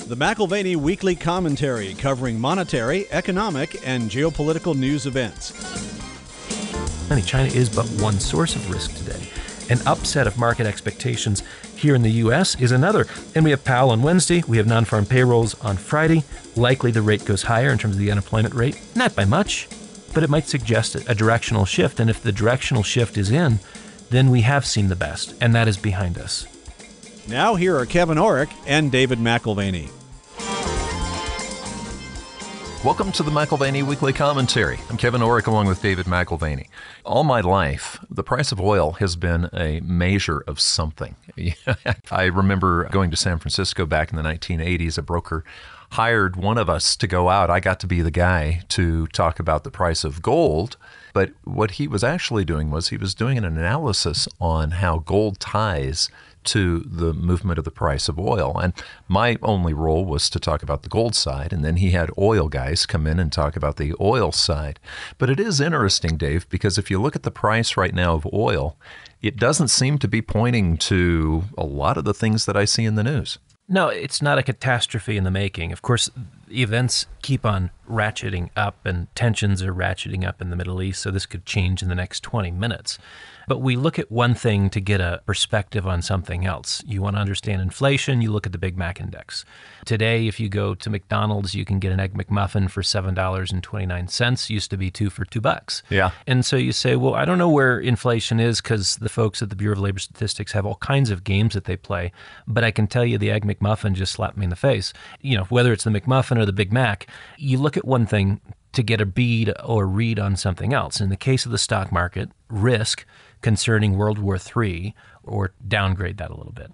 The McAlvany Weekly Commentary, covering monetary, economic, and geopolitical news events. China is but one source of risk today. An upset of market expectations here in the U.S. is another. And we have Powell on Wednesday. We have non-farm payrolls on Friday. Likely the rate goes higher in terms of the unemployment rate. Not by much, but it might suggest a directional shift. And if the directional shift is in, then we have seen the best, and that is behind us. Now here are Kevin Orrick and David McAlvany. Welcome to the McAlvany Weekly Commentary. I'm Kevin Orrick along with David McAlvany. All my life, the price of oil has been a measure of something. I remember going to San Francisco back in the 1980s. A broker hired one of us to go out. I got to be the guy to talk about the price of gold. But what he was actually doing was he was doing an analysis on how gold ties to the movement of the price of oil. And my only role was to talk about the gold side, and then he had oil guys come in and talk about the oil side. But it is interesting, Dave, because if you look at the price right now of oil, it doesn't seem to be pointing to a lot of the things that I see in the news. No, it's not a catastrophe in the making. Of course, events keep on ratcheting up and tensions are ratcheting up in the Middle East, so this could change in the next 20 minutes. But we look at one thing to get a perspective on something else. You want to understand inflation, you look at the Big Mac Index. Today, if you go to McDonald's, you can get an Egg McMuffin for $7.29. Used to be $2 for $2. Yeah. And so you say, well, I don't know where inflation is because the folks at the Bureau of Labor Statistics have all kinds of games that they play. But I can tell you the Egg McMuffin just slapped me in the face. You know, whether it's the McMuffin or the Big Mac, you look at one thing to get a bead or read on something else. In the case of the stock market, risk concerning World War III, or downgrade that a little bit.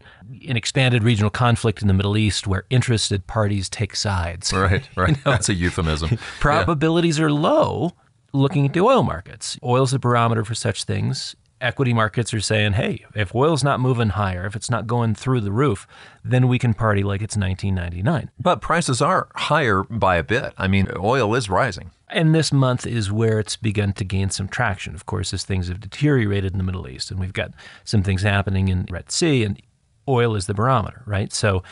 An expanded regional conflict in the Middle East where interested parties take sides. Right. That's a euphemism. Probabilities are low looking at the oil markets. Oil's a barometer for such things. Equity markets are saying, hey, if oil's not moving higher, if it's not going through the roof, then we can party like it's 1999. But prices are higher by a bit. I mean, oil is rising. And this month is where it's begun to gain some traction, of course, as things have deteriorated in the Middle East. And we've got some things happening in the Red Sea, and oil is the barometer, right? So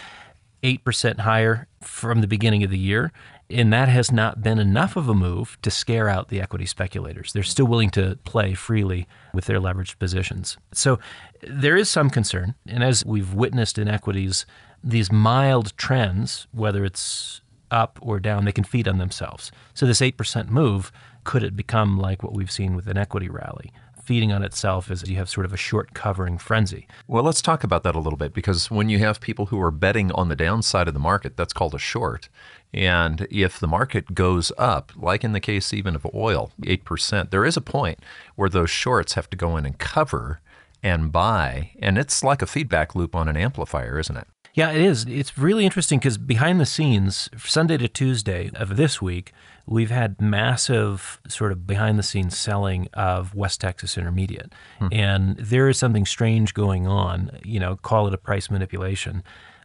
8% higher from the beginning of the year. And that has not been enough of a move to scare out the equity speculators. They're still willing to play freely with their leveraged positions. So there is some concern. And as we've witnessed in equities, these mild trends, whether it's up or down, they can feed on themselves. So this 8% move, could it become like what we've seen with an equity rally? Feeding on itself as you have sort of a short covering frenzy. Well, let's talk about that a little bit, because when you have people who are betting on the downside of the market, that's called a short. And if the market goes up, like in the case even of oil, 8%, there is a point where those shorts have to go in and cover and buy. And it's like a feedback loop on an amplifier, isn't it? Yeah, it is. It's really interesting because behind the scenes, Sunday to Tuesday of this week, we've had massive sort of behind the scenes selling of West Texas Intermediate. And there is something strange going on, call it a price manipulation,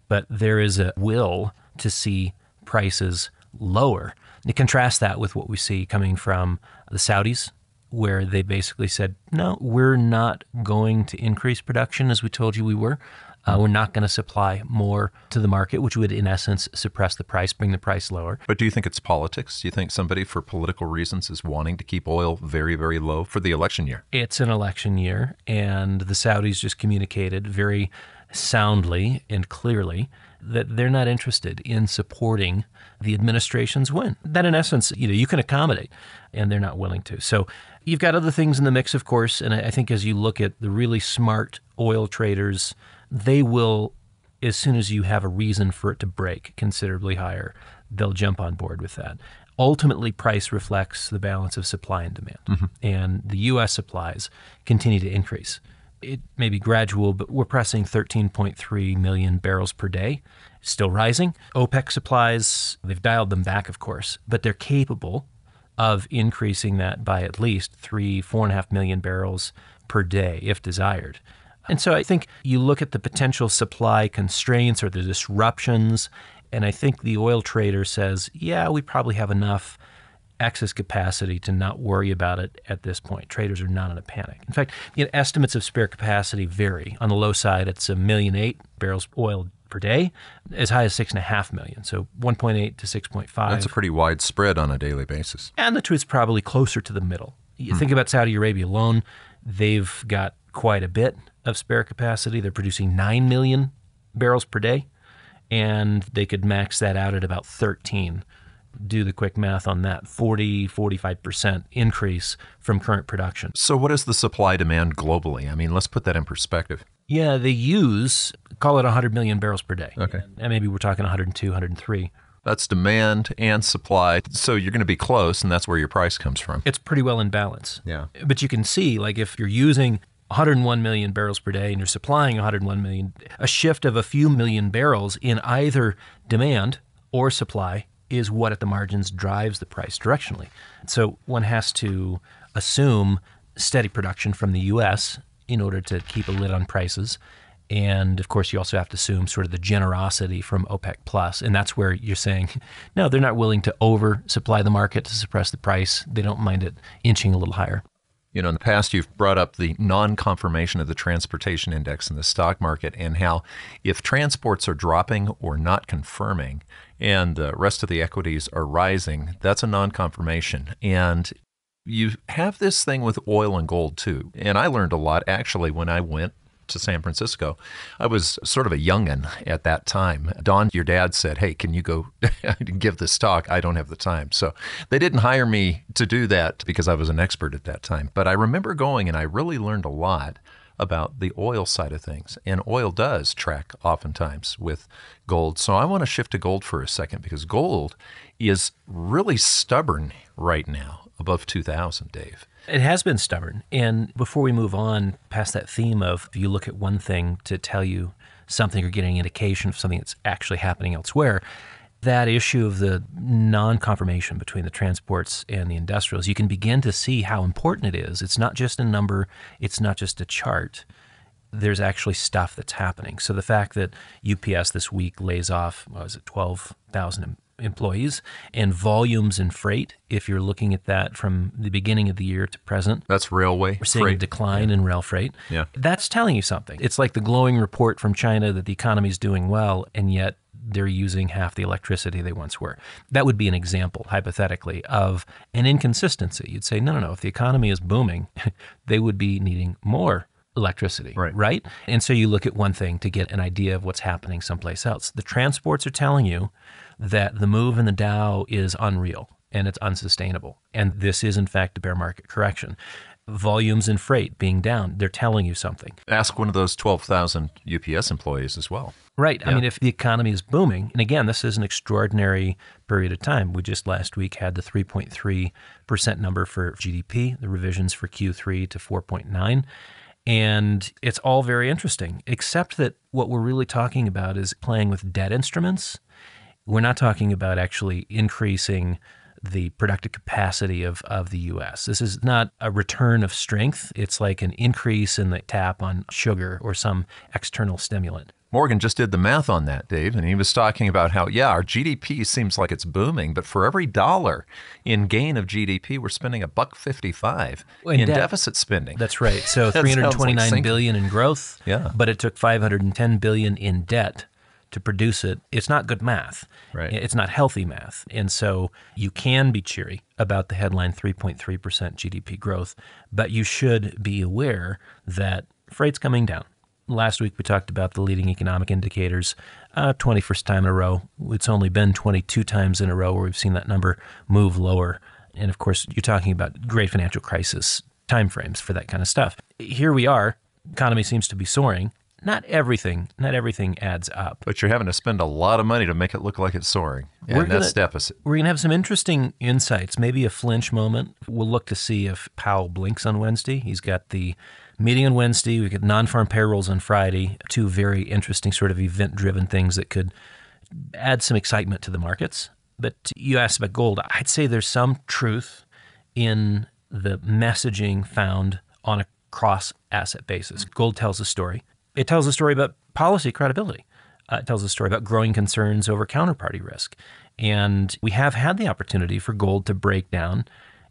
but there is a will to see prices lower. To contrast that with what we see coming from the Saudis, where they basically said, no, we're not going to increase production as we told you we were. We're not going to supply more to the market, which would, in essence, suppress the price, bring the price lower. But do you think it's politics? Do you think somebody, for political reasons, is wanting to keep oil very, very low for the election year? It's an election year, and the Saudis just communicated very soundly and clearly that they're not interested in supporting the administration's win. That, in essence, you can accommodate, and they're not willing to. So you've got other things in the mix, of course, and I think as you look at the really smart oil traders, they will, as soon as you have a reason for it to break considerably higher, they'll jump on board with that. Ultimately, price reflects the balance of supply and demand, and the U.S. supplies continue to increase. It may be gradual, but we're pressing 13.3 million barrels per day, still rising. OPEC supplies, they've dialed them back, of course, but they're capable of increasing that by at least 4.5 million barrels per day if desired. And so I think you look at the potential supply constraints or the disruptions, and I think the oil trader says, yeah, we probably have enough excess capacity to not worry about it at this point. Traders are not in a panic. In fact, estimates of spare capacity vary. On the low side, it's 1.8 million barrels oil per day, as high as 6.5 million. So 1.8 to 6.5. That's a pretty wide spread on a daily basis. And the truth's probably closer to the middle. You think about Saudi Arabia alone, they've got quite a bit of spare capacity. They're producing 9 million barrels per day, and they could max that out at about 13. Do the quick math on that, 45% increase from current production. So what is the supply demand globally? I mean, let's put that in perspective. Yeah, they use, call it 100 million barrels per day. Okay. And maybe we're talking 102, 103. That's demand and supply. So you're going to be close, and that's where your price comes from. It's pretty well in balance. Yeah. But you can see, like, if you're using 101 million barrels per day and you're supplying 101 million, a shift of a few million barrels in either demand or supply is what at the margins drives the price directionally. So one has to assume steady production from the U.S. in order to keep a lid on prices. And of course, you also have to assume sort of the generosity from OPEC Plus. And that's where you're saying, no, they're not willing to oversupply the market to suppress the price. They don't mind it inching a little higher. You know, in the past, you've brought up the non-confirmation of the transportation index in the stock market and how if transports are dropping or not confirming and the rest of the equities are rising, that's a non-confirmation. And you have this thing with oil and gold, too. And I learned a lot, actually, when I went to San Francisco. I was sort of a youngin' at that time. Don, your dad said, hey, can you go give this talk? I don't have the time. So they didn't hire me to do that because I was an expert at that time. But I remember going and I really learned a lot about the oil side of things. And oil does track oftentimes with gold. So I want to shift to gold for a second because gold is really stubborn right now above 2,000, Dave. It has been stubborn. And before we move on past that theme of you look at one thing to tell you something or getting an indication of something that's actually happening elsewhere, that issue of the non-confirmation between the transports and the industrials, you can begin to see how important it is. It's not just a number. It's not just a chart. There's actually stuff that's happening. So the fact that UPS this week lays off, 12,000 employees, and volumes in freight, if you're looking at that from the beginning of the year to present. That's railway We're seeing freight. a decline in rail freight. Yeah. That's telling you something. It's like the glowing report from China that the economy is doing well, and yet they're using half the electricity they once were. That would be an example, hypothetically, of an inconsistency. You'd say, no. If the economy is booming, they would be needing more electricity, right? And so you look at one thing to get an idea of what's happening someplace else. The transports are telling you that the move in the Dow is unreal and it's unsustainable. And this is, in fact, a bear market correction. Volumes in freight being down, they're telling you something. Ask one of those 12,000 UPS employees as well. Right. Yeah. I mean, if the economy is booming, and again, this is an extraordinary period of time. We just last week had the 3.3% number for GDP, the revisions for Q3 to 4.9. And it's all very interesting, except that what we're really talking about is playing with debt instruments. We're not talking about actually increasing the productive capacity of the U.S. This is not a return of strength. It's like an increase in the tap on sugar or some external stimulant. Morgan just did the math on that, Dave, and he was talking about how, our GDP seems like it's booming, but for every dollar in gain of GDP, we're spending $1.55 in deficit spending. That's right. So $329 billion in growth, but it took $510 billion in debt to produce it. It's not good math. Right. It's not healthy math. And so you can be cheery about the headline 3.3% GDP growth, but you should be aware that freight's coming down. Last week, we talked about the leading economic indicators, 21st time in a row. It's only been 22 times in a row where we've seen that number move lower. And of course, you're talking about great financial crisis timeframes for that kind of stuff. Here we are. Economy seems to be soaring. Not everything adds up. But you're having to spend a lot of money to make it look like it's soaring. And that's deficit. We're going to have some interesting insights, maybe a flinch moment. We'll look to see if Powell blinks on Wednesday. He's got the meeting on Wednesday. We get non-farm payrolls on Friday. Two very interesting sort of event-driven things that could add some excitement to the markets. But you asked about gold. I'd say there's some truth in the messaging found on a cross-asset basis. Gold tells a story. It tells a story about policy credibility. It tells a story about growing concerns over counterparty risk. And we have had the opportunity for gold to break down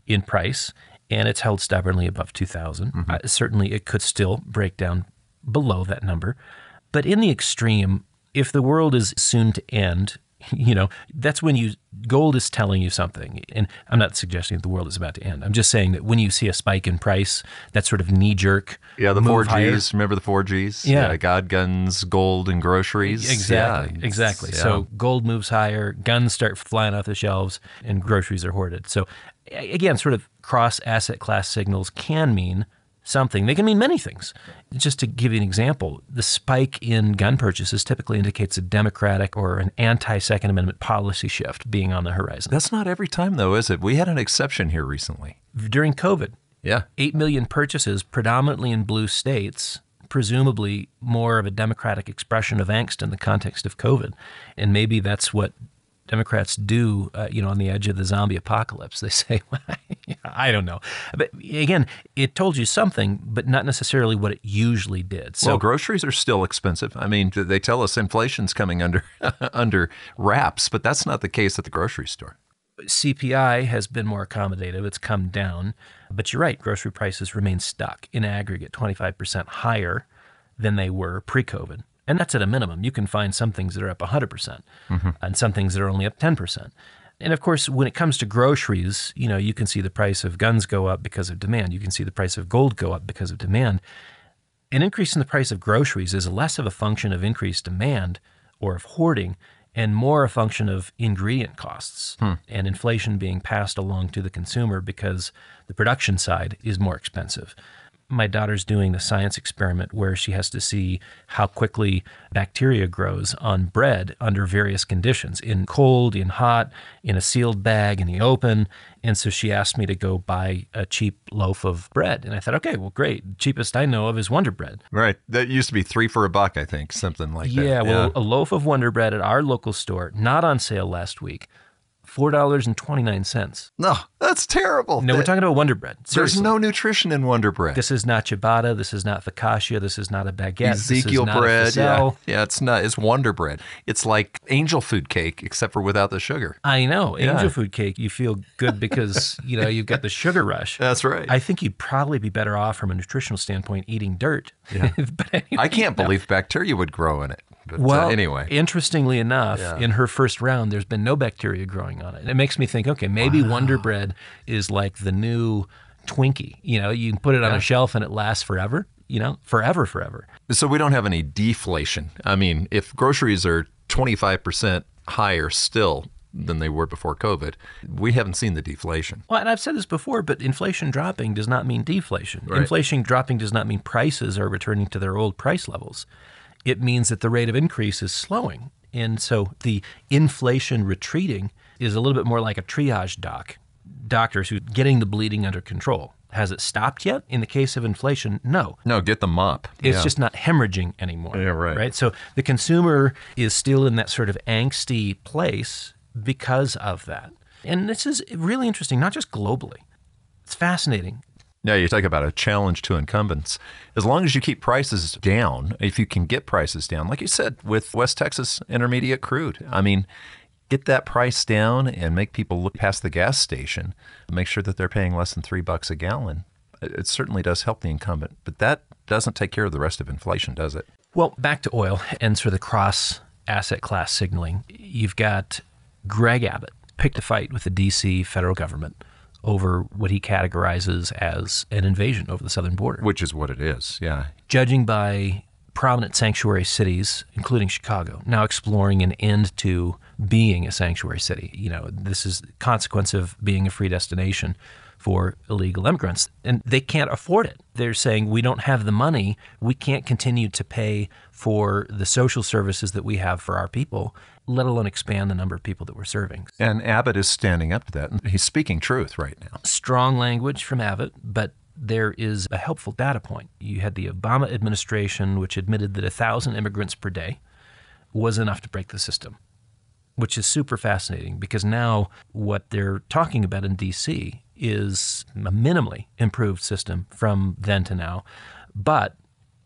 in price, and it's held stubbornly above 2,000. Certainly, it could still break down below that number. But in the extreme, if the world is soon to end, that's when gold is telling you something. And I'm not suggesting that the world is about to end. I'm just saying that when you see a spike in price, that sort of knee-jerk the move 4 higher. Gs. Remember the 4 Gs? Yeah. God, guns, gold, and groceries. Exactly. Yeah. So gold moves higher, guns start flying off the shelves, and groceries are hoarded. So again, sort of cross-asset class signals can mean something. They can mean many things. Just to give you an example, the spike in gun purchases typically indicates a Democratic or an anti-Second Amendment policy shift being on the horizon. That's not every time, though, is it? We had an exception here recently. During COVID, Yeah. 8 million purchases, predominantly in blue states, presumably more of a Democratic expression of angst in the context of COVID. And maybe that's what Democrats do, on the edge of the zombie apocalypse. They say, I don't know. But again, it told you something, but not necessarily what it usually did. So, Well, groceries are still expensive. I mean, they tell us inflation's coming under wraps, but that's not the case at the grocery store. CPI has been more accommodative. It's come down. But you're right, grocery prices remain stuck in aggregate 25% higher than they were pre-COVID. And that's at a minimum. You can find some things that are up 100% and some things that are only up 10%. And of course, when it comes to groceries, you can see the price of guns go up because of demand. You can see the price of gold go up because of demand. An increase in the price of groceries is less of a function of increased demand or of hoarding and more a function of ingredient costs and inflation being passed along to the consumer because the production side is more expensive. My daughter's doing a science experiment where she has to see how quickly bacteria grows on bread under various conditions, in cold, in hot, in a sealed bag, in the open. And so she asked me to go buy a cheap loaf of bread. And I thought, okay, well, great. Cheapest I know of is Wonder Bread. Right. That used to be 3 for $1, I think, something like that. Yeah, well, a loaf of Wonder Bread at our local store, not on sale last week, $4.29. No, that's terrible. No, we're talking about Wonder Bread. Seriously. There's no nutrition in Wonder Bread. This is not ciabatta. This is not focaccia. This is not a baguette. Ezekiel this is not bread. A ficelle. Yeah, it's not. It's Wonder Bread. It's like angel food cake, except for without the sugar. I know. Angel food cake, you feel good because, you've got the sugar rush. That's right. I think you'd probably be better off from a nutritional standpoint eating dirt. Yeah. But anyway, I can't believe bacteria would grow in it. But well, anyway. Interestingly enough, in her first round, there's been no bacteria growing on it. And it makes me think, okay, maybe Wonder Bread is like the new Twinkie. You can put it on a shelf and it lasts forever, forever. So we don't have any deflation. I mean, if groceries are 25% higher still than they were before COVID, we haven't seen the deflation. Well, and I've said this before, but inflation dropping does not mean deflation. Right. Inflation dropping does not mean prices are returning to their old price levels. It means that the rate of increase is slowing. And so the inflation retreating is a little bit more like a triage doc. Doctors who are getting the bleeding under control. Has it stopped yet? In the case of inflation, no. No, get the mop. It's just not hemorrhaging anymore. Yeah, right. So the consumer is still in that sort of angsty place because of that. And this is really interesting, not just globally. It's fascinating. Yeah, you talk about a challenge to incumbents. As long as you keep prices down, if you can get prices down, like you said, with West Texas Intermediate crude, I mean, get that price down and make people look past the gas station, make sure that they're paying less than $3 a gallon. It certainly does help the incumbent, but that doesn't take care of the rest of inflation, does it? Well, back to oil and sort of cross asset class signaling. You've got Greg Abbott picked a fight with the D.C. federal government over what he categorizes as an invasion over the southern border. Which is what it is, yeah. Judging by prominent sanctuary cities, including Chicago, now exploring an end to being a sanctuary city. This is the consequence of being a free destination for illegal immigrants, and they can't afford it. They're saying, we don't have the money. We can't continue to pay for the social services that we have for our people, let alone expand the number of people that we're serving. And Abbott is standing up to that. He's speaking truth right now. Strong language from Abbott, but there is a helpful data point. You had the Obama administration, which admitted that 1,000 immigrants per day was enough to break the system, which is super fascinating because now what they're talking about in D.C. is a minimally improved system from then to now, but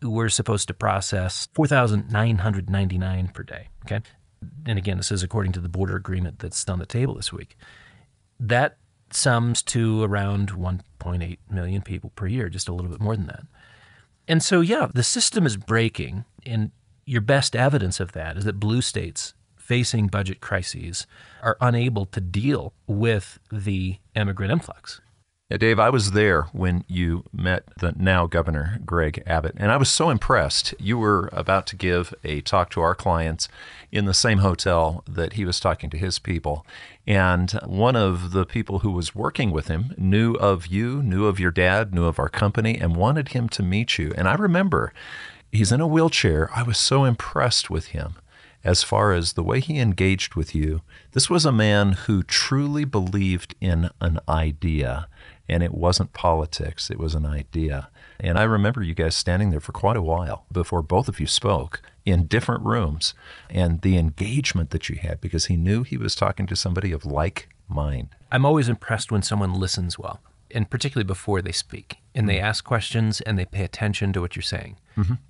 we're supposed to process 4,999 per day, okay? And again, this is according to the border agreement that's on the table this week. That sums to around 1.8 million people per year, just a little bit more than that. And so, yeah, the system is breaking, and your best evidence of that is that blue states facing budget crises are unable to deal with the immigrant influx. Yeah, Dave, I was there when you met the now Governor Greg Abbott, and I was so impressed. You were about to give a talk to our clients in the same hotel that he was talking to his people, and one of the people who was working with him knew of you, knew of your dad, knew of our company, and wanted him to meet you. And I remember he's in a wheelchair. I was so impressed with him as far as the way he engaged with you. This was a man who truly believed in an idea. And it wasn't politics, it was an idea. And I remember you guys standing there for quite a while before both of you spoke in different rooms, and the engagement that you had, because he knew he was talking to somebody of like mind. I'm always impressed when someone listens well, and particularly before they speak, and they ask questions and they pay attention to what you're saying,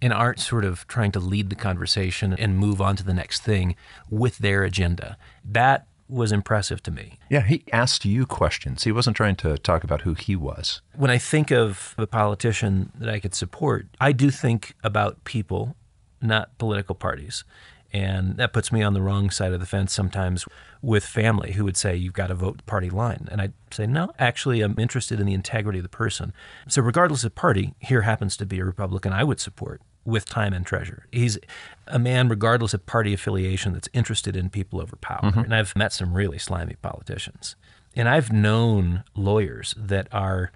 and aren't sort of trying to lead the conversation and move on to the next thing with their agenda. That was impressive to me. Yeah, he asked you questions. He wasn't trying to talk about who he was. When I think of a politician that I could support, I do think about people, not political parties. And that puts me on the wrong side of the fence sometimes with family who would say, you've got to vote the party line. And I'd say, no, actually, I'm interested in the integrity of the person. So regardless of party, here happens to be a Republican I would support with time and treasure. He's a man, regardless of party affiliation, that's interested in people over power. And I've met some really slimy politicians. And I've known lawyers that are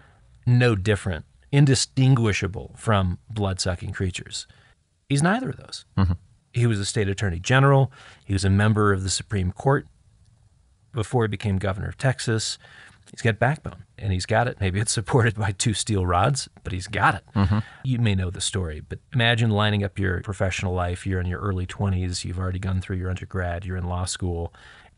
no different, indistinguishable from blood-sucking creatures. He's neither of those. He was a state attorney general. He was a member of the Supreme Court before he became governor of Texas. He's got backbone, and he's got it. Maybe it's supported by 2 steel rods, but he's got it. You may know the story, but imagine lining up your professional life. You're in your early 20s. You've already gone through your undergrad. You're in law school.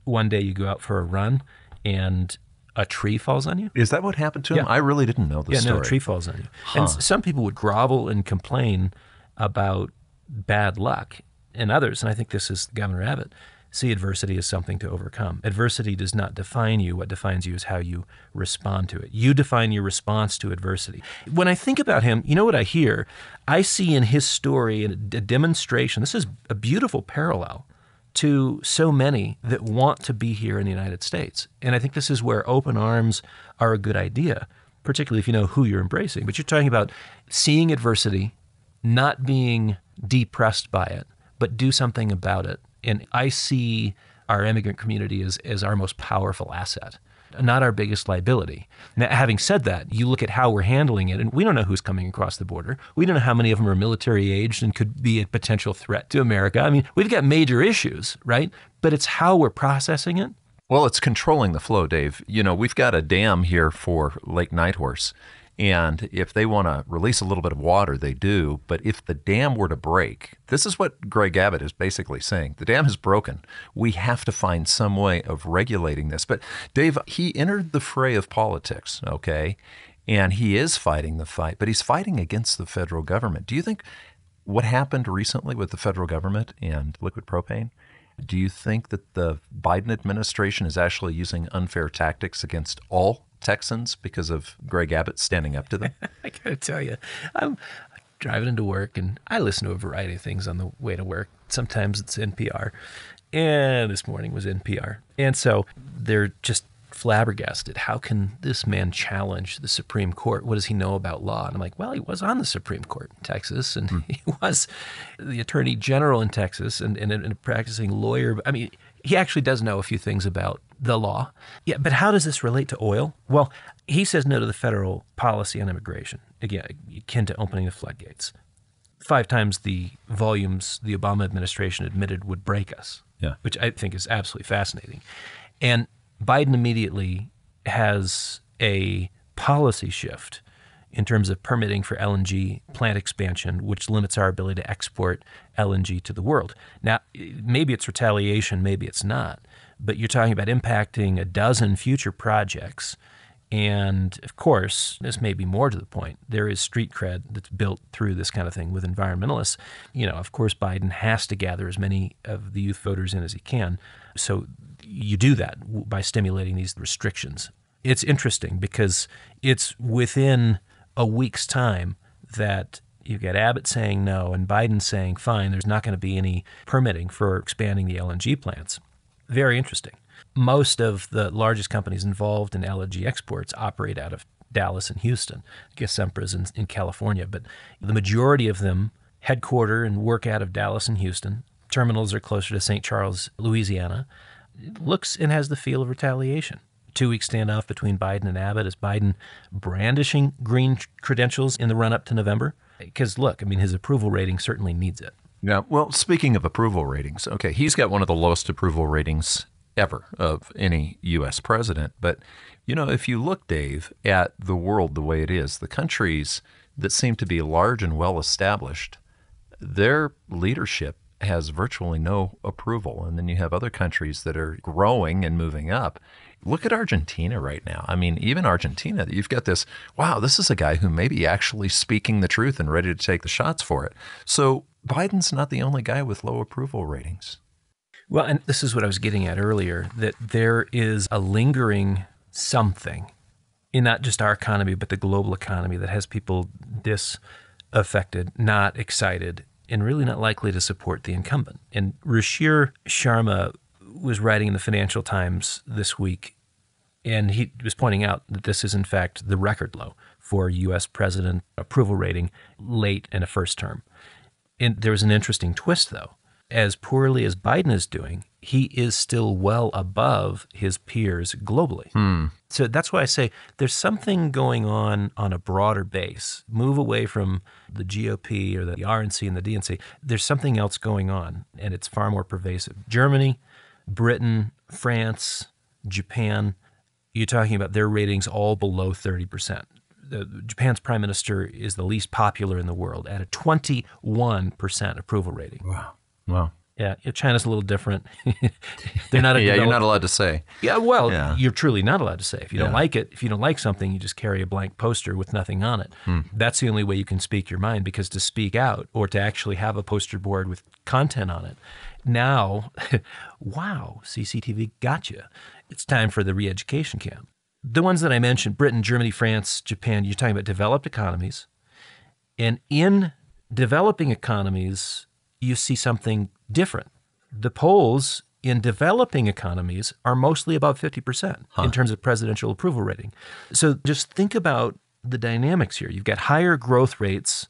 One day you go out for a run, and a tree falls on you. Is that what happened to him? Yeah. I really didn't know the story. No, a tree falls on you. And some people would grovel and complain about bad luck, and others, and I think this is Governor Abbott, see adversity as something to overcome. Adversity does not define you. What defines you is how you respond to it. You define your response to adversity. When I think about him, you know what I hear? I see in his story a demonstration. This is a beautiful parallel to so many that want to be here in the United States. And I think this is where open arms are a good idea, particularly if you know who you're embracing. But you're talking about seeing adversity, not being depressed by it, but do something about it. And I see our immigrant community as our most powerful asset, not our biggest liability. Now, having said that, you look at how we're handling it, and we don't know who's coming across the border. We don't know how many of them are military aged and could be a potential threat to America. I mean, we've got major issues, right? But it's how we're processing it. Well, it's controlling the flow, Dave. You know, we've got a dam here for Lake Nighthorse. And if they want to release a little bit of water, they do. But if the dam were to break, this is what Greg Abbott is basically saying. The dam is broken. We have to find some way of regulating this. But Dave, he entered the fray of politics, okay? And he is fighting the fight, but he's fighting against the federal government. Do you think what happened recently with the federal government and liquid propane, do you think that the Biden administration is actually using unfair tactics against all Texans because of Greg Abbott standing up to them? I got to tell you, I'm driving into work, and I listen to a variety of things on the way to work. Sometimes it's NPR, and this morning was NPR. And so they're just flabbergasted. How can this man challenge the Supreme Court? What does he know about law? And I'm like, well, he was on the Supreme Court in Texas, and he was the Attorney General in Texas and a practicing lawyer. I mean, he actually does know a few things about the law. Yeah, but how does this relate to oil? Well, he says no to the federal policy on immigration, again, akin to opening the floodgates. 5 times the volumes the Obama administration admitted would break us, which I think is absolutely fascinating. And Biden immediately has a policy shift in terms of permitting for LNG plant expansion, which limits our ability to export LNG to the world. Now, maybe it's retaliation, maybe it's not, but you're talking about impacting a dozen future projects. And of course, this may be more to the point, there is street cred that's built through this kind of thing with environmentalists. You know, of course, Biden has to gather as many of the youth voters in as he can. So you do that by stimulating these restrictions. It's interesting because it's within a week's time that You've got Abbott saying no and Biden saying, fine, there's not going to be any permitting for expanding the LNG plants. Very interesting. Most of the largest companies involved in LNG exports operate out of Dallas and Houston. I guess Sempra's in California, but the majority of them headquarter and work out of Dallas and Houston. Terminals are closer to St. Charles, Louisiana. It looks and has the feel of retaliation. 2-week standoff between Biden and Abbott. Is Biden brandishing green credentials in the run-up to November? Because, look, I mean, his approval rating certainly needs it. Yeah, well, speaking of approval ratings, okay, he's got one of the lowest approval ratings ever of any U.S. president. But, if you look, Dave, at the world the way it is, the countries that seem to be large and well-established, their leadership has virtually no approval. And then you have other countries that are growing and moving up. Look at Argentina right now. I mean, even Argentina, you've got this, wow, this is a guy who may be actually speaking the truth and ready to take the shots for it. So Biden's not the only guy with low approval ratings. Well, and this is what I was getting at earlier, that there is a lingering something in not just our economy, but the global economy that has people disaffected, not excited, and really not likely to support the incumbent. And Ruchir Sharma was writing in the Financial Times this week, and he was pointing out that this is, in fact, the record low for U.S. president approval rating late in a first term. And there was an interesting twist, though. As poorly as Biden is doing, he is still well above his peers globally. So that's why I say there's something going on a broader base. Move away from the GOP or the RNC and the DNC. There's something else going on, and it's far more pervasive. Germany, Britain, France, Japan, you're talking about their ratings all below 30%. Japan's prime minister is the least popular in the world at a 21% approval rating. Wow. Yeah, China's a little different. They're not. You're not allowed to say. Yeah, well, You're truly not allowed to say. If you don't like it, if you don't like something, you just carry a blank poster with nothing on it. That's the only way you can speak your mind, because to speak out or to actually have a poster board with content on it, now, wow, CCTV gotcha. It's time for the re-education camp. The ones that I mentioned, Britain, Germany, France, Japan, you're talking about developed economies. And in developing economies, you see something different. The polls in developing economies are mostly above 50% in terms of presidential approval rating. So just think about the dynamics here. You've got higher growth rates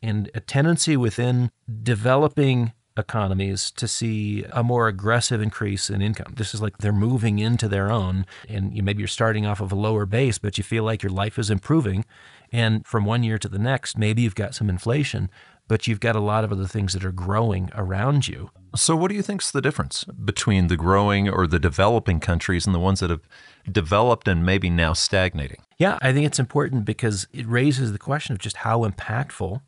and a tendency within developing economies to see a more aggressive increase in income. This is like they're moving into their own, and maybe you're starting off of a lower base, but you feel like your life is improving. And from one year to the next, maybe you've got some inflation, but you've got a lot of other things that are growing around you. So what do you think's the difference between the growing or the developing countries and the ones that have developed and maybe now stagnating? Yeah, I think it's important because it raises the question of just how impactful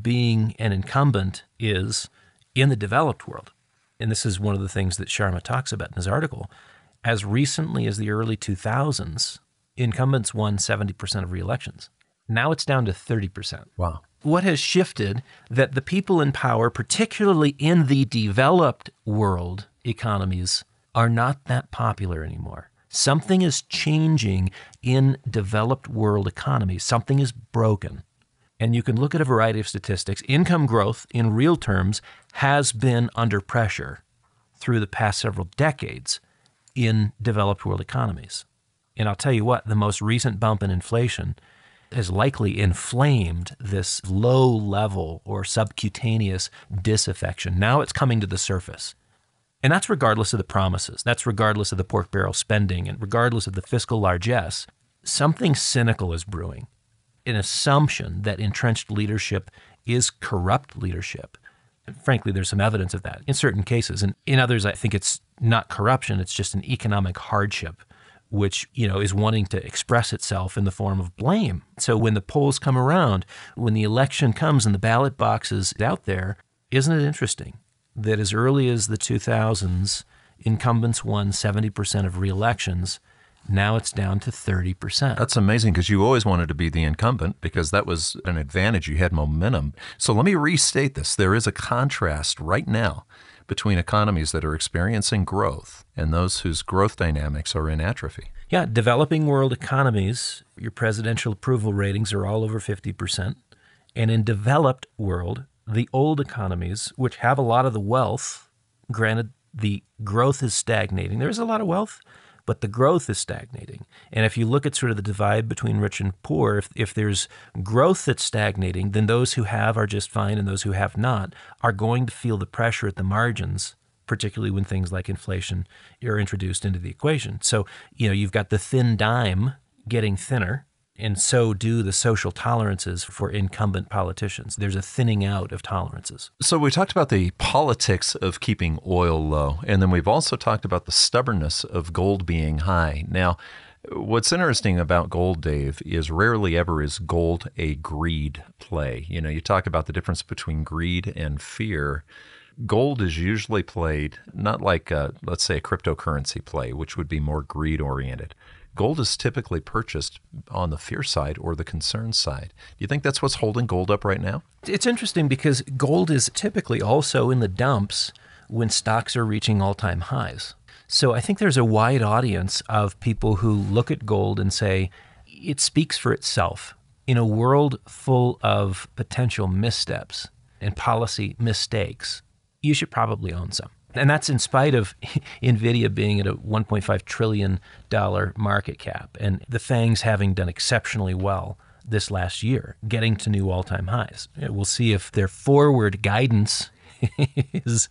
being an incumbent is in the developed world. And this is one of the things that Sharma talks about in his article. As recently as the early 2000s, incumbents won 70% of re-elections. Now it's down to 30%. Wow. What has shifted that the people in power, particularly in the developed world economies, are not that popular anymore. Something is changing in developed world economies. Something is broken. And you can look at a variety of statistics. Income growth in real terms has been under pressure through the past several decades in developed world economies. And I'll tell you what, the most recent bump in inflation has likely inflamed this low level or subcutaneous disaffection. Now it's coming to the surface. And that's regardless of the promises. That's regardless of the pork barrel spending and regardless of the fiscal largesse. Something cynical is brewing. An assumption that entrenched leadership is corrupt leadership. And frankly, there's some evidence of that in certain cases. And in others, I think it's not corruption. It's just an economic hardship, which, is wanting to express itself in the form of blame. So when the polls come around, when the election comes and the ballot box is out there, isn't it interesting that as early as the 2000s, incumbents won 70% of re-elections? Now it's down to 30%. That's amazing, because you always wanted to be the incumbent because that was an advantage. You had momentum. So let me restate this. There is a contrast right now between economies that are experiencing growth and those whose growth dynamics are in atrophy. Yeah, developing world economies, your presidential approval ratings are all over 50%. And in developed world, the old economies, which have a lot of the wealth, granted the growth is stagnating. There's a lot of wealth, but the growth is stagnating. And if you look at sort of the divide between rich and poor, if there's growth that's stagnating, then those who have are just fine and those who have not are going to feel the pressure at the margins, particularly when things like inflation are introduced into the equation. So, you've got the thin dime getting thinner, and so do the social tolerances for incumbent politicians. There's a thinning out of tolerances. So we talked about the politics of keeping oil low, and then we've also talked about the stubbornness of gold being high. Now, what's interesting about gold, Dave, is rarely ever is gold a greed play. You talk about the difference between greed and fear. Gold is usually played not like, let's say, a cryptocurrency play, which would be more greed-oriented. Gold is typically purchased on the fear side or the concern side. Do you think that's what's holding gold up right now? It's interesting because gold is typically also in the dumps when stocks are reaching all-time highs. So I think there's a wide audience of people who look at gold and say, it speaks for itself. In a world full of potential missteps and policy mistakes, you should probably own some. And that's in spite of NVIDIA being at a $1.5 trillion market cap and the FANGs having done exceptionally well this last year, getting to new all-time highs. We'll see if their forward guidance is...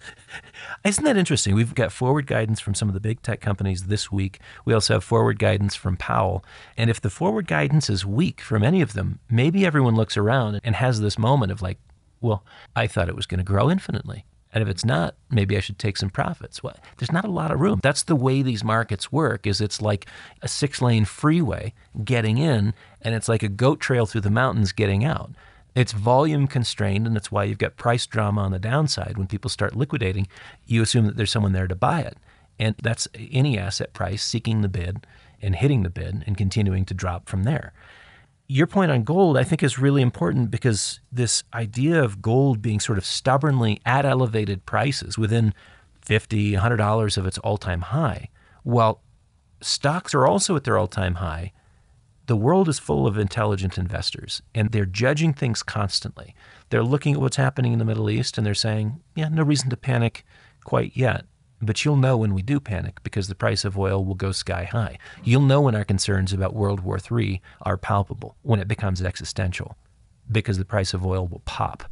Isn't that interesting? We've got forward guidance from some of the big tech companies this week. We also have forward guidance from Powell. And if the forward guidance is weak from any of them, maybe everyone looks around and has this moment of like, well, I thought it was going to grow infinitely. And if it's not, maybe I should take some profits. Well, there's not a lot of room. That's the way these markets work, is it's like a 6-lane freeway getting in, and it's like a goat trail through the mountains getting out. It's volume constrained, and that's why you've got price drama on the downside. When people start liquidating, you assume that there's someone there to buy it. And that's any asset price seeking the bid and hitting the bid and continuing to drop from there. Your point on gold, I think, is really important because this idea of gold being sort of stubbornly at elevated prices within $50, $100 of its all-time high, while stocks are also at their all-time high, the world is full of intelligent investors, and they're judging things constantly. They're looking at what's happening in the Middle East, and they're saying, yeah, no reason to panic quite yet. But you'll know when we do panic because the price of oil will go sky high. You'll know when our concerns about World War III are palpable, when it becomes existential, because the price of oil will pop.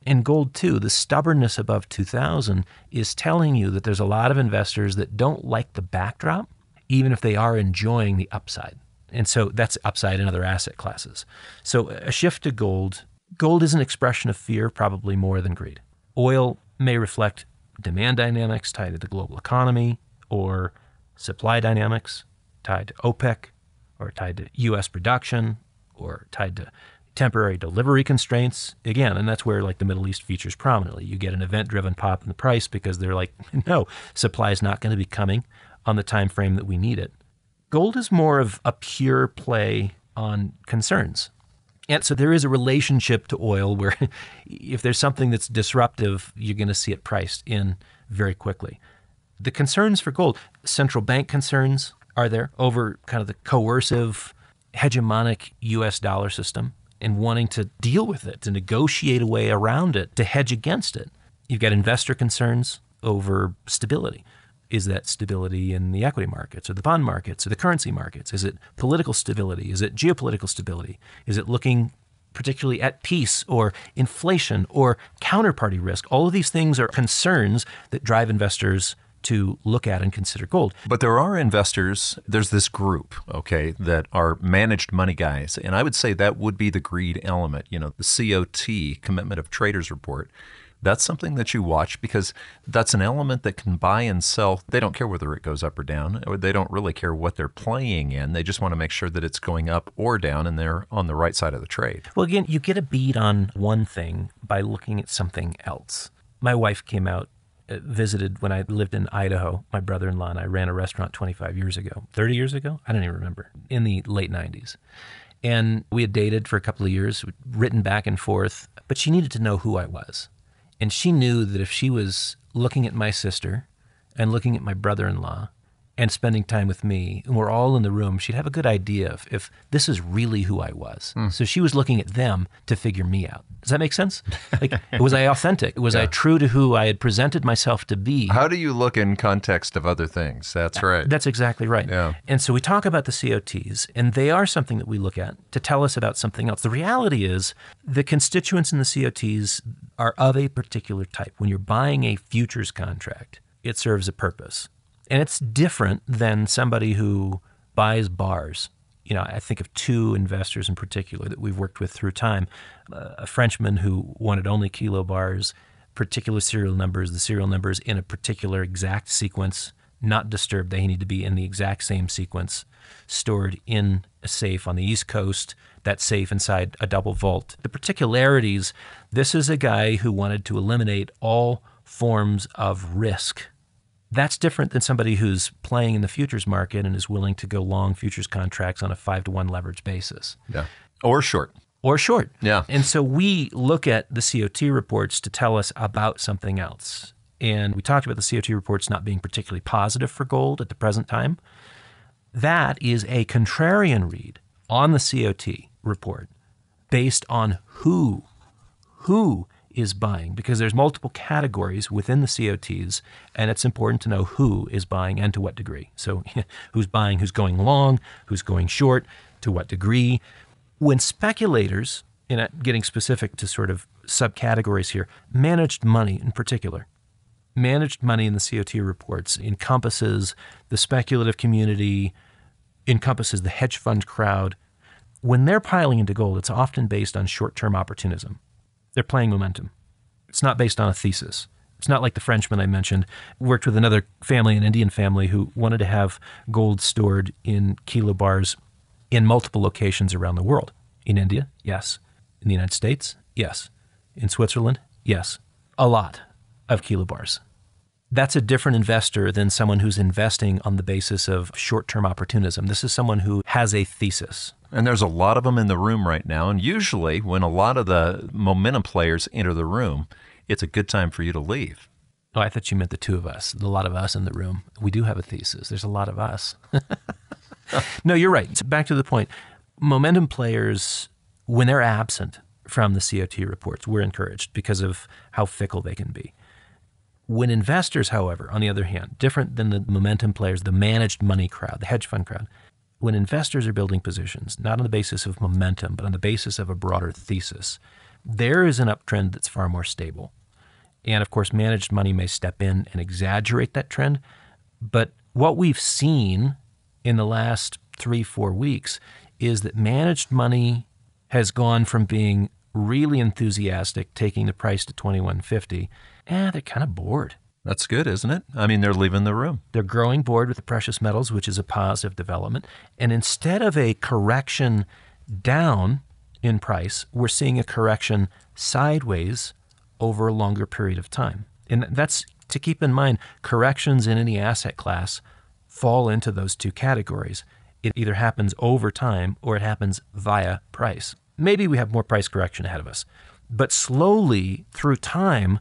In gold, too, the stubbornness above 2,000 is telling you that there's a lot of investors that don't like the backdrop, even if they are enjoying the upside. And so that's upside in other asset classes. So a shift to gold. Gold is an expression of fear, probably more than greed. Oil may reflect demand dynamics tied to the global economy, or supply dynamics tied to OPEC, or tied to U.S. production, or tied to temporary delivery constraints. Again, and that's where like the Middle East features prominently. You get an event-driven pop in the price because they're like, no, supply is not going to be coming on the time frame that we need it. Gold is more of a pure play on concerns. And so there is a relationship to oil where if there's something that's disruptive, you're going to see it priced in very quickly. The concerns for gold, central bank concerns are there over kind of the coercive, hegemonic U.S. dollar system and wanting to deal with it, to negotiate a way around it, to hedge against it. You've got investor concerns over stability. Is that stability in the equity markets or the bond markets or the currency markets? Is it political stability? Is it geopolitical stability? Is it looking particularly at peace or inflation or counterparty risk? All of these things are concerns that drive investors to look at and consider gold. But there are investors, there's this group, okay, that are managed money guys. And I would say that would be the greed element. You know, the COT, Commitment of Traders Report, that's something that you watch because that's an element that can buy and sell. They don't care whether it goes up or down, or they don't really care what they're playing in. They just want to make sure that it's going up or down and they're on the right side of the trade. Well, again, you get a bead on one thing by looking at something else. My wife came out, visited when I lived in Idaho. My brother-in-law and I ran a restaurant 25 years ago, 30 years ago? I don't even remember, in the late 90s. And we had dated for a couple of years, written back and forth, but she needed to know who I was. And she knew that if she was looking at my sister and looking at my brother-in-law and spending time with me, and we're all in the room, she'd have a good idea of if this is really who I was. So she was looking at them to figure me out. Does that make sense? Like, was I authentic? Was I true to who I had presented myself to be? How do you look in context of other things? That's right. That's exactly right. Yeah. And so we talk about the COTs, and they are something that we look at to tell us about something else. The reality is the constituents in the COTs are of a particular type. When you're buying a futures contract, it serves a purpose. And it's different than somebody who buys bars. You know, I think of two investors in particular that we've worked with through time. A Frenchman who wanted only kilo bars, particular serial numbers, the serial numbers in a particular exact sequence, not disturbed. They need to be in the exact same sequence, stored in a safe on the East Coast, that safe inside a double vault. The particularities, this is a guy who wanted to eliminate all forms of risk. That's different than somebody who's playing in the futures market and is willing to go long futures contracts on a 5-to-1 leverage basis. Yeah. Or short. Or short. Yeah. And so we look at the COT reports to tell us about something else. And we talked about the COT reports not being particularly positive for gold at the present time. That is a contrarian read on the COT report based on who is buying, because there's multiple categories within the COTs, and it's important to know who is buying and to what degree. So who's buying, who's going long, who's going short, to what degree. When speculators, and getting specific to sort of subcategories here, managed money in particular, managed money in the COT reports encompasses the speculative community, encompasses the hedge fund crowd. When they're piling into gold, it's often based on short-term opportunism. They're playing momentum. It's not based on a thesis. It's not like the Frenchman I mentioned. Worked with another family, an Indian family, who wanted to have gold stored in kilo bars in multiple locations around the world. In India, yes. In the United States, yes. In Switzerland, yes. A lot of kilo bars. That's a different investor than someone who's investing on the basis of short-term opportunism. This is someone who has a thesis. And there's a lot of them in the room right now. And usually when a lot of the momentum players enter the room, it's a good time for you to leave. Oh, I thought you meant the two of us, a lot of us in the room. We do have a thesis. There's a lot of us. No, you're right. So back to the point. Momentum players, when they're absent from the COT reports, we're encouraged because of how fickle they can be. When investors, however, on the other hand, different than the momentum players, the managed money crowd, the hedge fund crowd, when investors are building positions, not on the basis of momentum, but on the basis of a broader thesis, there is an uptrend that's far more stable. And of course, managed money may step in and exaggerate that trend. But what we've seen in the last 3-4 weeks is that managed money has gone from being really enthusiastic, taking the price to $21.50, they're kind of bored. That's good, isn't it? I mean, they're leaving the room. They're growing bored with the precious metals, which is a positive development. And instead of a correction down in price, we're seeing a correction sideways over a longer period of time. And that's to keep in mind, corrections in any asset class fall into those two categories. It either happens over time or it happens via price. Maybe we have more price correction ahead of us. But slowly, through time,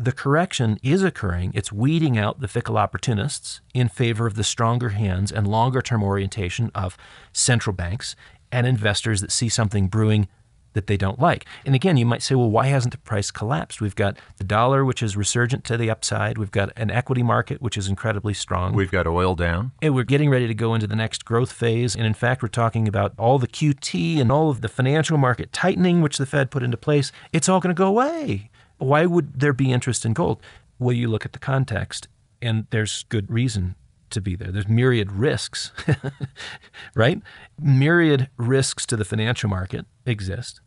the correction is occurring. It's weeding out the fickle opportunists in favor of the stronger hands and longer-term orientation of central banks and investors that see something brewing that they don't like. And again, you might say, well, why hasn't the price collapsed? We've got the dollar, which is resurgent to the upside. We've got an equity market, which is incredibly strong. We've got oil down. And we're getting ready to go into the next growth phase. And in fact, we're talking about all the QT and all of the financial market tightening, which the Fed put into place. It's all going to go away. Why would there be interest in gold? Well, you look at the context, and there's good reason to be there. There's myriad risks, right? Myriad risks to the financial market exist.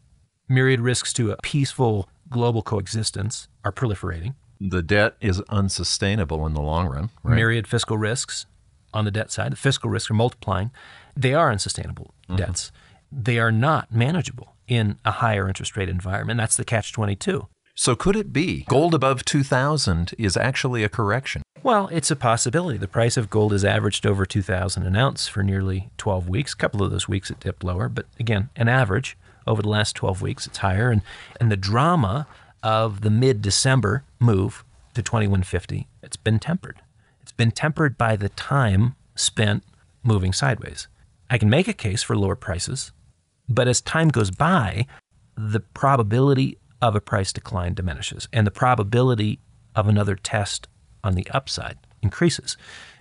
Myriad risks to a peaceful global coexistence are proliferating. The debt is unsustainable in the long run, right? Myriad fiscal risks on the debt side. The fiscal risks are multiplying. They are unsustainable debts. They are not manageable in a higher interest rate environment. That's the catch-22. So could it be gold above 2,000 is actually a correction? Well, it's a possibility. The price of gold has averaged over $2,000 an ounce for nearly 12 weeks. A couple of those weeks it dipped lower, but again, an average over the last 12 weeks, it's higher. And the drama of the mid-December move to $21.50, it's been tempered. It's been tempered by the time spent moving sideways. I can make a case for lower prices, but as time goes by, the probability of a price decline diminishes, and the probability of another test on the upside increases.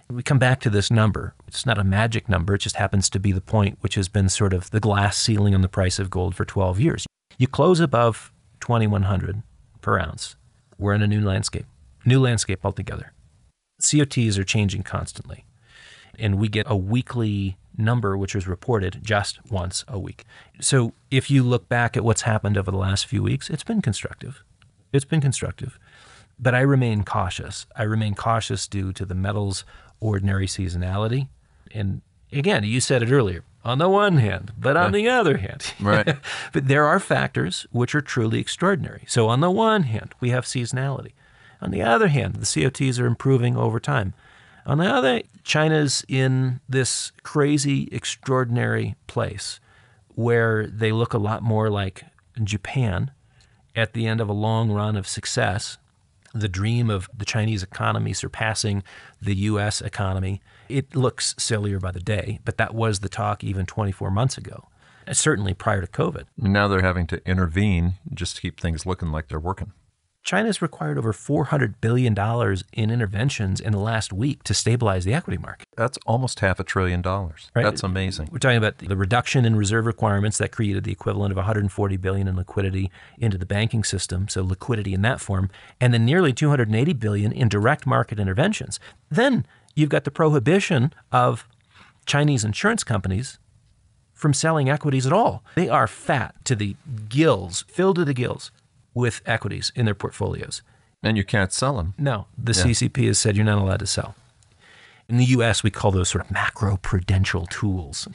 We come back to this number. It's not a magic number. It just happens to be the point which has been sort of the glass ceiling on the price of gold for 12 years. You close above 2,100 per ounce. We're in a new landscape altogether. COTs are changing constantly, and we get a weekly number which is reported just once a week. So if you look back at what's happened over the last few weeks, it's been constructive. But I remain cautious. I remain cautious due to the metal's ordinary seasonality. And again, you said it earlier, on the one hand, but on the other hand. Right. But there are factors which are truly extraordinary. So on the one hand, we have seasonality. On the other hand, the COTs are improving over time. On the other, China's in this crazy, extraordinary place where they look a lot more like Japan at the end of a long run of success. The dream of the Chinese economy surpassing the U.S. economy. It looks sillier by the day, but that was the talk even 24 months ago, certainly prior to COVID. Now they're having to intervene just to keep things looking like they're working. China's required over $400 billion in interventions in the last week to stabilize the equity market. That's almost $500 billion. Right? That's amazing. We're talking about the reduction in reserve requirements that created the equivalent of $140 billion in liquidity into the banking system, so liquidity in that form, and then nearly $280 billion in direct market interventions. Then you've got the prohibition of Chinese insurance companies from selling equities at all. They are fat to the gills, filled to the gills with equities in their portfolios. And you can't sell them. No, the CCP has said you're not allowed to sell. In the U.S., we call those sort of macro-prudential tools.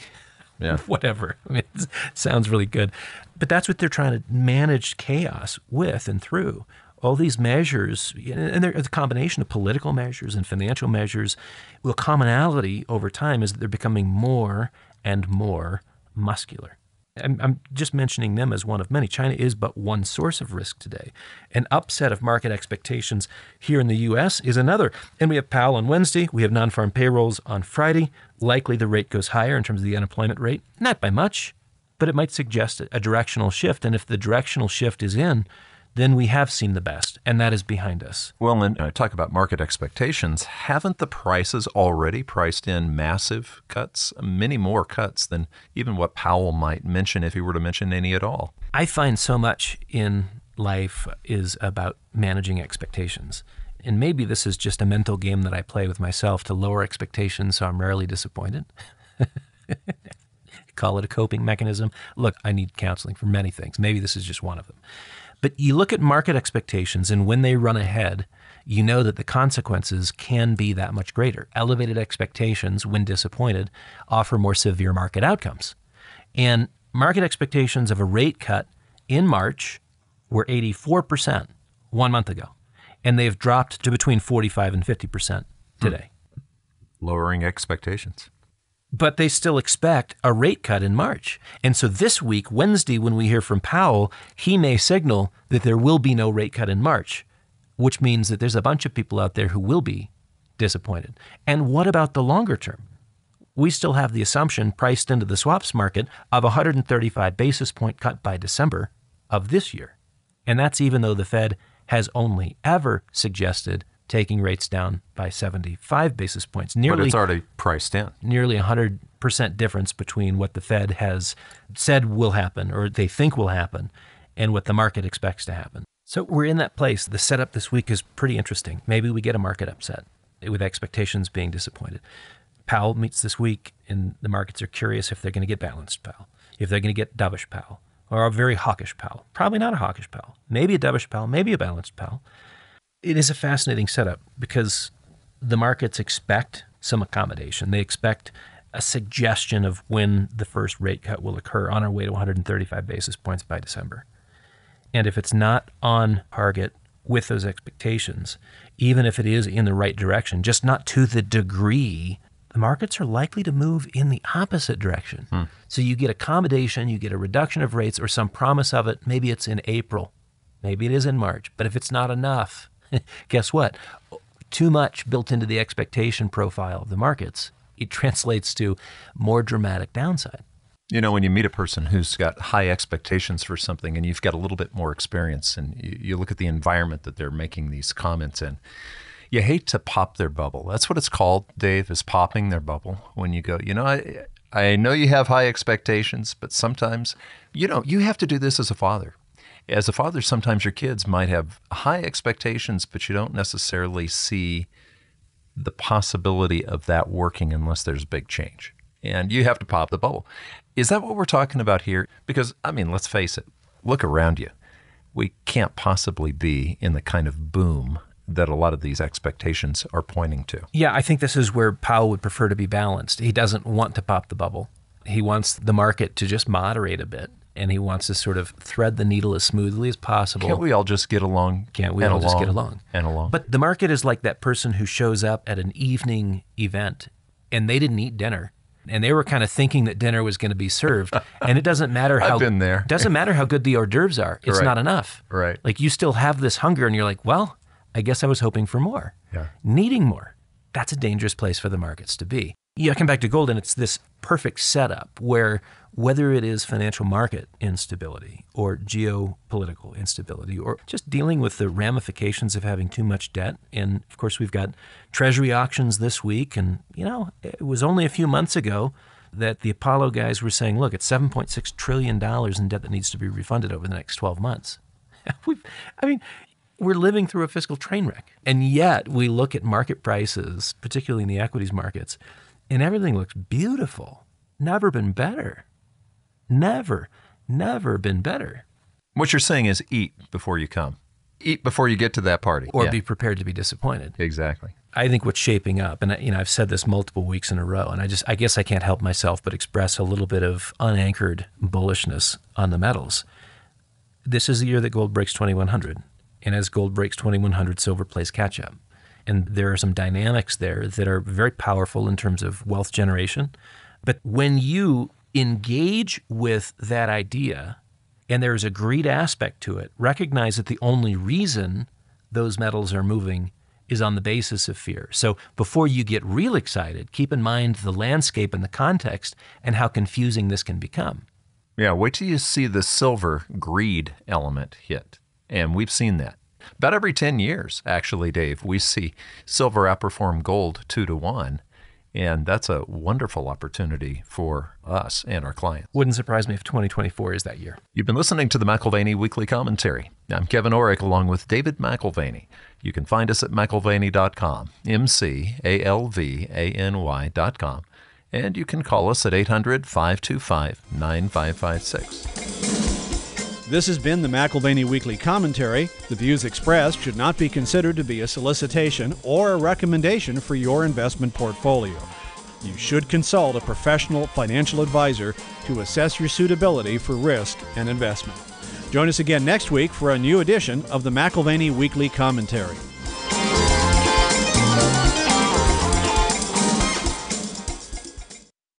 Yeah. Whatever. I mean, it sounds really good. But that's what they're trying to manage chaos with and through. All these measures, and they're a combination of political measures and financial measures. Well, commonality over time is that they're becoming more and more muscular. I'm just mentioning them as one of many. China is but one source of risk today. An upset of market expectations here in the U.S. is another. And we have Powell on Wednesday. We have non-farm payrolls on Friday. Likely the rate goes higher in terms of the unemployment rate. Not by much, but it might suggest a directional shift. And if the directional shift is in, then we have seen the best, and that is behind us. Well, and I talk about market expectations. Haven't the prices already priced in massive cuts, many more cuts than even what Powell might mention if he were to mention any at all? I find so much in life is about managing expectations. And maybe this is just a mental game that I play with myself to lower expectations so I'm rarely disappointed. Call it a coping mechanism. Look, I need counseling for many things. Maybe this is just one of them. But you look at market expectations, and when they run ahead, you know that the consequences can be that much greater. Elevated expectations, when disappointed, offer more severe market outcomes. And market expectations of a rate cut in March were 84% 1 month ago, and they've dropped to between 45 and 50% today. Lowering expectations. But they still expect a rate cut in March. And so this week, Wednesday, when we hear from Powell, he may signal that there will be no rate cut in March, which means that there's a bunch of people out there who will be disappointed. And what about the longer term? We still have the assumption priced into the swaps market of a 135 basis point cut by December of this year. And that's even though the Fed has only ever suggested taking rates down by 75 basis points. But it's already priced in. Nearly 100% difference between what the Fed has said will happen or they think will happen and what the market expects to happen. So we're in that place. The setup this week is pretty interesting. Maybe we get a market upset with expectations being disappointed. Powell meets this week, and the markets are curious if they're going to get balanced Powell, if they're going to get dovish Powell, or a very hawkish Powell. Probably not a hawkish Powell. Maybe a dovish Powell, maybe a balanced Powell. It is a fascinating setup because the markets expect some accommodation. They expect a suggestion of when the first rate cut will occur on our way to 135 basis points by December. And if it's not on target with those expectations, even if it is in the right direction, just not to the degree, the markets are likely to move in the opposite direction. So you get accommodation, you get a reduction of rates or some promise of it. Maybe it's in April, maybe it is in March. But if it's not enough, guess what? Too much built into the expectation profile of the markets it translates to more dramatic downside. You know, when you meet a person who's got high expectations for something and you've got a little bit more experience and you look at the environment that they're making these comments in, you hate to pop their bubble. That's what it's called, Dave, is popping their bubble. When you go, I know you have high expectations, but sometimes, you have to do this as a father. As a father, sometimes your kids might have high expectations, but you don't necessarily see the possibility of that working unless there's big change. And you have to pop the bubble. Is that what we're talking about here? Because, let's face it, look around you. We can't possibly be in the kind of boom that a lot of these expectations are pointing to. Yeah, I think this is where Powell would prefer to be balanced. He doesn't want to pop the bubble. He wants the market to just moderate a bit, and he wants to sort of thread the needle as smoothly as possible. Can't we all just get along? Can't we all just get along? And along. But the market is like that person who shows up at an evening event, and they didn't eat dinner. And they were kind of thinking that dinner was going to be served. And it doesn't matter how I've been there. It doesn't matter how good the hors d'oeuvres are. It's not enough. Right. Like you still have this hunger and you're like, well, I guess I was hoping for more. Yeah. Needing more. That's a dangerous place for the markets to be. Yeah, I come back to gold, and it's this perfect setup where whether it is financial market instability or geopolitical instability or just dealing with the ramifications of having too much debt. And of course, we've got Treasury auctions this week. And, it was only a few months ago that the Apollo guys were saying, look, it's $7.6 trillion in debt that needs to be refunded over the next 12 months. We're living through a fiscal train wreck. And yet we look at market prices, particularly in the equities markets, and everything looks beautiful. Never been better. Never been better. What you're saying is eat before you come. Eat before you get to that party. Or be prepared to be disappointed. Exactly. I think what's shaping up, and I've said this multiple weeks in a row, and I guess I can't help myself but express a little bit of unanchored bullishness on the metals. This is the year that gold breaks 2,100. And as gold breaks 2,100, silver plays catch up. And there are some dynamics there that are very powerful in terms of wealth generation. But when you engage with that idea, and there's a greed aspect to it, recognize that the only reason those metals are moving is on the basis of fear. So before you get real excited, keep in mind the landscape and the context and how confusing this can become. Yeah, wait till you see the silver greed element hit. And we've seen that. About every 10 years, actually, Dave, we see silver outperform gold 2-to-1. And that's a wonderful opportunity for us and our clients. Wouldn't surprise me if 2024 is that year. You've been listening to the McAlvany Weekly Commentary. I'm Kevin Orrick along with David McAlvany. You can find us at McAlvany.com, McAlvany.com. And you can call us at 800-525-9556. This has been the McAlvany Weekly Commentary. The views expressed should not be considered to be a solicitation or a recommendation for your investment portfolio. You should consult a professional financial advisor to assess your suitability for risk and investment. Join us again next week for a new edition of the McAlvany Weekly Commentary.